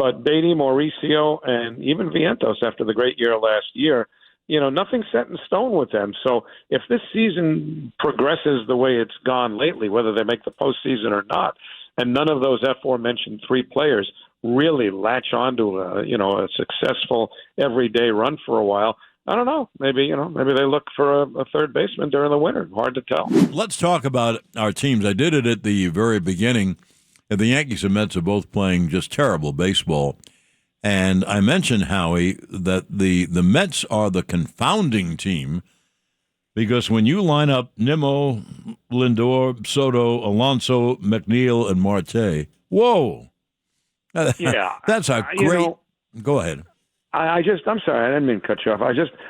But Beatty, Mauricio, and even Vientos after the great year last year, nothing's set in stone with them. So if this season progresses the way it's gone lately, whether they make the postseason or not, and none of those aforementioned three players really latch onto a successful everyday run for a while, I don't know. Maybe they look for a third baseman during the winter. Hard to tell. Let's talk about our teams. I did it at the very beginning. The Yankees and Mets are both playing just terrible baseball. And I mentioned, Howie, that the Mets are the confounding team because when you line up Nimmo, Lindor, Soto, Alonso, McNeil, and Marte, whoa. Yeah. That's a great – go ahead. I'm sorry, I didn't mean to cut you off.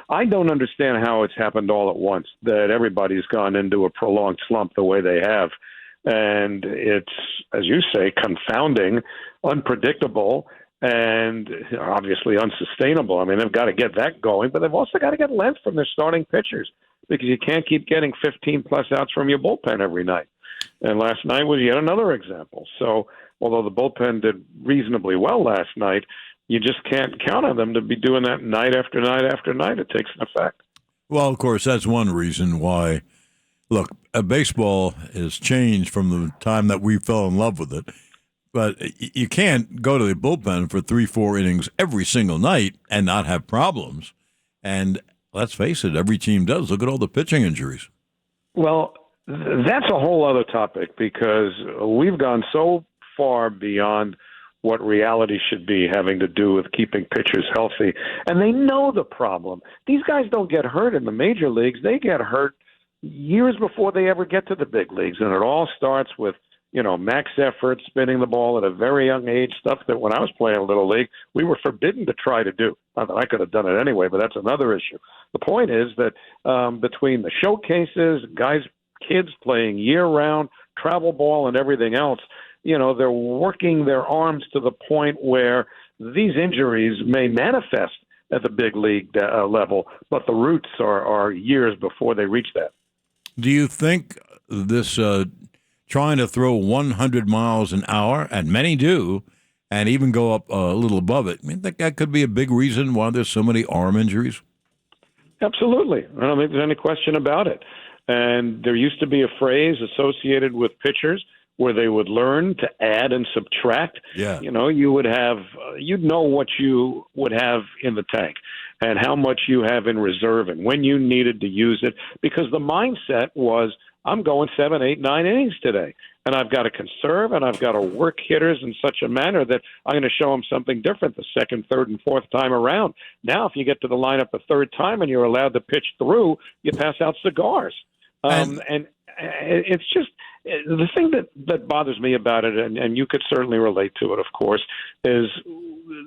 I don't understand how it's happened all at once, that everybody's gone into a prolonged slump the way they have. And it's, as you say, confounding, unpredictable, and obviously unsustainable. I mean, they've got to get that going, but they've also got to get length from their starting pitchers because you can't keep getting 15-plus outs from your bullpen every night. And last night was yet another example. So although the bullpen did reasonably well last night, you just can't count on them to be doing that night after night after night. It takes an effect. Well, of course, that's one reason why, look, baseball has changed from the time that we fell in love with it. But you can't go to the bullpen for 3-4 innings every single night and not have problems. And let's face it, every team does. Look at all the pitching injuries. Well, that's a whole other topic because we've gone so far beyond what reality should be, having to do with keeping pitchers healthy. And they know the problem. These guys don't get hurt in the major leagues. They get hurt years before they ever get to the big leagues. And it all starts with, max effort, spinning the ball at a very young age, stuff that when I was playing Little League, we were forbidden to try to do. Not that I could have done it anyway, but that's another issue. The point is that between the showcases, kids playing year-round, travel ball, and everything else, they're working their arms to the point where these injuries may manifest at the big league level, but the roots are years before they reach that. Do you think this trying to throw 100 miles an hour, and many do, and even go up a little above it, that could be a big reason why there's so many arm injuries? Absolutely. I don't think there's any question about it. And there used to be a phrase associated with pitchers where they would learn to add and subtract. Yeah. You would have, you'd know what you would have in the tank and how much you have in reserve and when you needed to use it, because the mindset was, I'm going 7, 8, 9 innings today, and I've got to conserve and I've got to work hitters in such a manner that I'm going to show them something different the second, third, and fourth time around. Now, if you get to the lineup a third time and you're allowed to pitch through, you pass out cigars. And it's just the thing that bothers me about it, and you could certainly relate to it, of course, is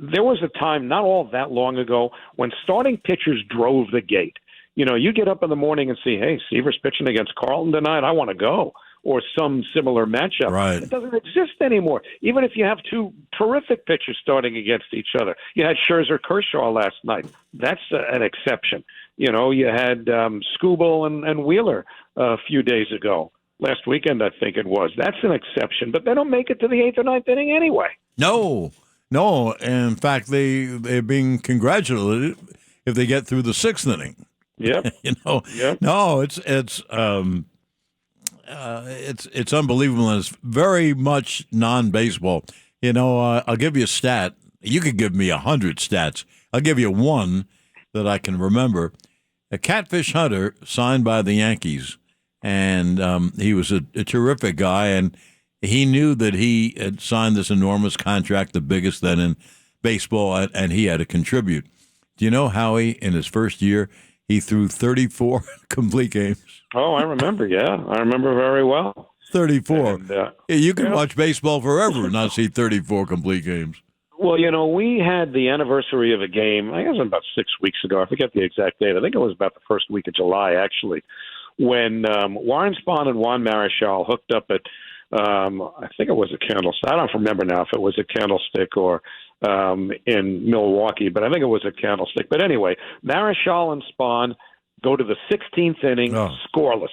there was a time not all that long ago when starting pitchers drove the gate. You get up in the morning and see, hey, Seaver's pitching against Carlton tonight. I want to go. Or some similar matchup. Right. It doesn't exist anymore. Even if you have two terrific pitchers starting against each other. You had Scherzer Kershaw last night. That's an exception. You had Skubal and Wheeler a few days ago. Last weekend, I think it was. That's an exception. But they don't make it to the 8th or 9th inning anyway. No. In fact, they're being congratulated if they get through the 6th inning. Yep. Yep. No, it's unbelievable, and it's very much non-baseball. I'll give you a stat. You could give me 100 stats. I'll give you one that I can remember. A catfish hunter signed by the Yankees, and he was a terrific guy, and he knew that he had signed this enormous contract, the biggest then in baseball, and he had to contribute. Do you know Howie, in his first year, he threw 34 complete games? Oh, I remember, yeah. I remember very well. 34. And, you can watch baseball forever and not see 34 complete games. Well, we had the anniversary of a game, I guess it was about 6 weeks ago. I forget the exact date. I think it was about the first week of July, actually, when Warren Spahn and Juan Marichal hooked up at, I think it was a Candlestick. I don't remember now if it was a Candlestick or in Milwaukee, but I think it was a Candlestick. But anyway, Marichal and Spahn go to the 16th inning, scoreless.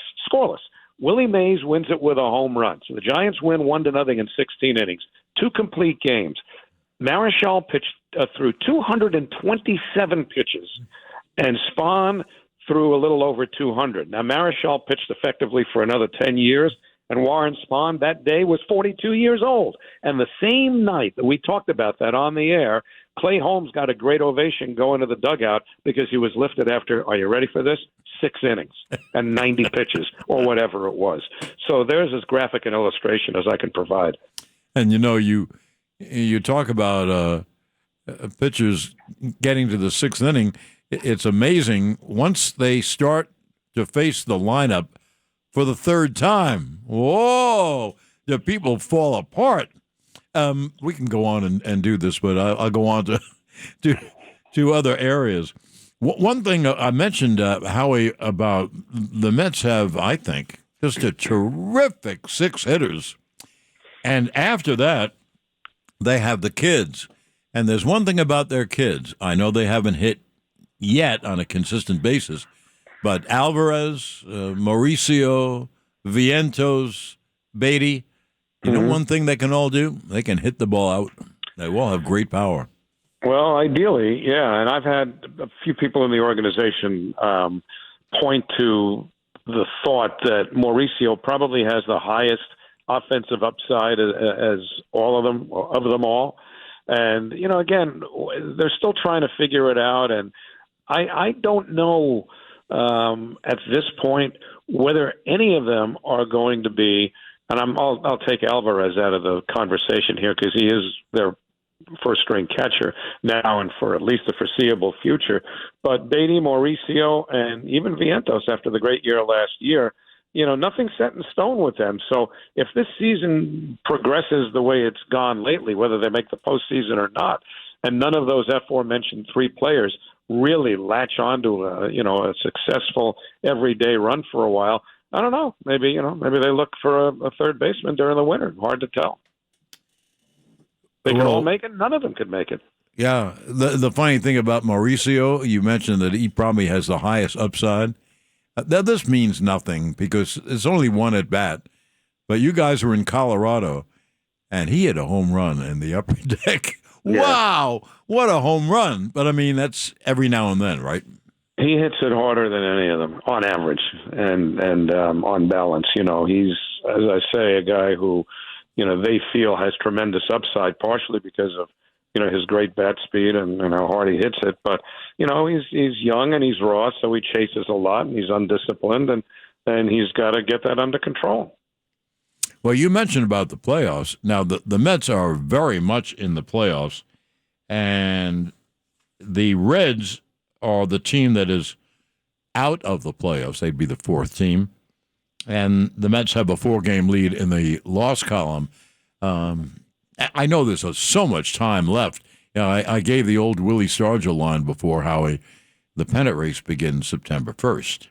Willie Mays wins it with a home run. So the Giants win 1-0 in 16 innings, 2 complete games. Marichal pitched through 227 pitches, and Spahn threw a little over 200. Now, Marichal pitched effectively for another 10 years, and Warren Spahn that day was 42 years old. And the same night that we talked about that on the air, Clay Holmes got a great ovation going to the dugout because he was lifted after, are you ready for this? 6 innings and 90 pitches or whatever it was. So there's as graphic an illustration as I can provide. And, you talk about pitchers getting to the 6th inning. It's amazing. Once they start to face the lineup for the 3rd time, whoa, the people fall apart. We can go on and do this, but I'll go on to other areas. One thing I mentioned, Howie, about the Mets have, I think, just a terrific 6 hitters. And after that, they have the kids. And there's one thing about their kids. I know they haven't hit yet on a consistent basis, but Alvarez, Mauricio, Vientos, Beatty, you know one thing they can all do? They can hit the ball out. They all have great power. Well, ideally, yeah. And I've had a few people in the organization point to the thought that Mauricio probably has the highest offensive upside as all of them all. And, again, they're still trying to figure it out. And I don't know at this point whether any of them are going to be, and I'll take Alvarez out of the conversation here because he is their first-string catcher now and for at least the foreseeable future. But Beatty, Mauricio, and even Vientos after the great year last year, nothing's set in stone with them. So if this season progresses the way it's gone lately, whether they make the postseason or not, and none of those aforementioned 3 players really latch onto a successful everyday run for a while, I don't know. Maybe they look for a third baseman during the winter. Hard to tell. They could all make it. None of them could make it. Yeah. The funny thing about Mauricio, you mentioned that he probably has the highest upside. This means nothing because it's only one at bat. But you guys were in Colorado, and he hit a home run in the upper deck. Yeah. Wow, what a home run. But, I mean, that's every now and then, right? He hits it harder than any of them on average and on balance. He's, as I say, a guy who, they feel has tremendous upside, partially because of, his great bat speed and how hard he hits it. But, he's young and he's raw, so he chases a lot and he's undisciplined, and he's got to get that under control. Well, you mentioned about the playoffs. Now, the Mets are very much in the playoffs, and the Reds are the team that is out of the playoffs. They'd be the 4th team. And the Mets have a 4-game lead in the loss column. I know there's so much time left. I gave the old Willie Stargell line before, Howie. The pennant race begins September 1st.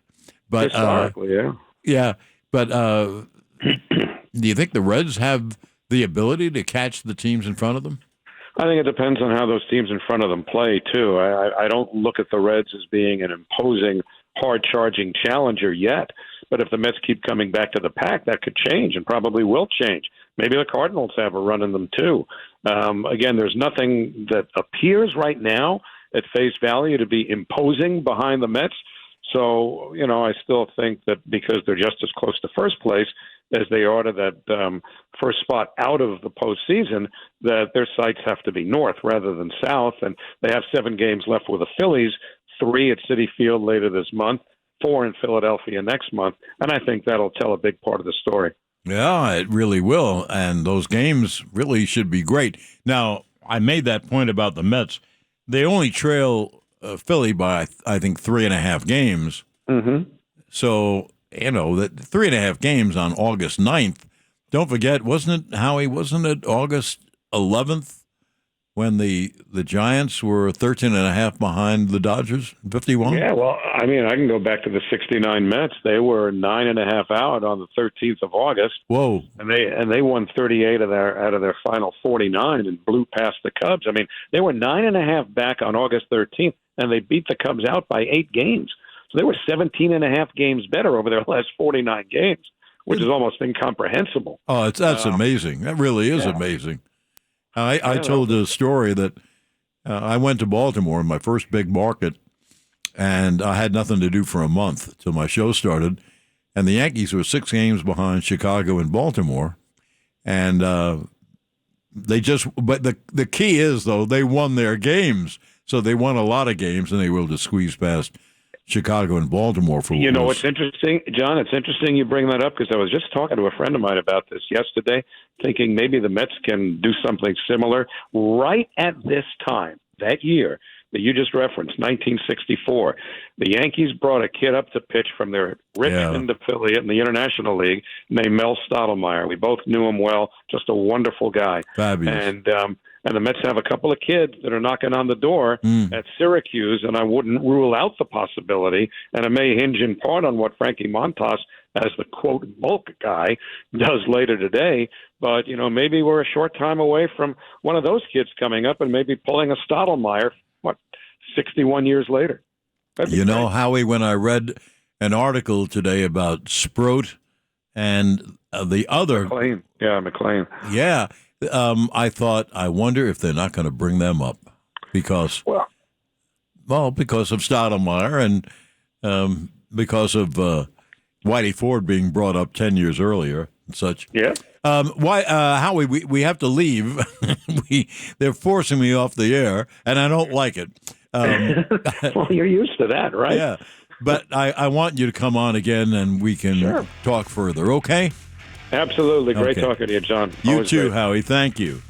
But, historically, yeah. Yeah, but do you think the Reds have the ability to catch the teams in front of them? I think it depends on how those teams in front of them play, too. I don't look at the Reds as being an imposing, hard-charging challenger yet. But if the Mets keep coming back to the pack, that could change and probably will change. Maybe the Cardinals have a run in them, too. Again, there's nothing that appears right now at face value to be imposing behind the Mets. So, I still think that because they're just as close to first place as they are to that first spot out of the postseason, that their sights have to be north rather than south. And they have 7 games left with the Phillies, 3 at Citi Field later this month, 4 in Philadelphia next month. And I think that'll tell a big part of the story. Yeah, it really will. And those games really should be great. Now, I made that point about the Mets. They only trail Philly by, I think, 3.5 games. Mm-hmm. So, that 3.5 games on August 9th. Don't forget, wasn't it August 11th when the Giants were 13.5 behind the Dodgers, 51? Yeah, well, I can go back to the 69 Mets. They were 9.5 out on the 13th of August. Whoa. And they won 38 out of their final 49 and blew past the Cubs. They were 9.5 back on August 13th, and they beat the Cubs out by 8 games. So they were 17.5 games better over their last 49 games, which is almost incomprehensible. Oh, that's amazing. That really is amazing. I told a story that I went to Baltimore, my first big market, and I had nothing to do for a month till my show started. And the Yankees were 6 games behind Chicago and Baltimore. And but the key is, though, they won their games. So they won a lot of games, and they were able to squeeze past Chicago and Baltimore for You know what's interesting, John? It's interesting you bring that up because I was just talking to a friend of mine about this yesterday, thinking maybe the Mets can do something similar. Right at this time, that year that you just referenced, 1964, the Yankees brought a kid up to pitch from their Richmond affiliate in the International League named Mel Stottlemyre. We both knew him well, just a wonderful guy. Fabulous. And the Mets have a couple of kids that are knocking on the door at Syracuse, and I wouldn't rule out the possibility, and it may hinge in part on what Frankie Montas, as the, quote, bulk guy, does later today. But, maybe we're a short time away from one of those kids coming up and maybe pulling a Stottlemyre, 61 years later. Howie, when I read an article today about Sproat and the other... McLean. Yeah. I thought, I wonder if they're not going to bring them up because of Stottlemyre and because of Whitey Ford being brought up 10 years earlier and such. Yeah. Howie, we have to leave. They're forcing me off the air, and I don't like it. Well, you're used to that, right? Yeah. But I want you to come on again, and we can talk further, okay? Absolutely. Great talking to you, John. You Always too, great. Howie. Thank you.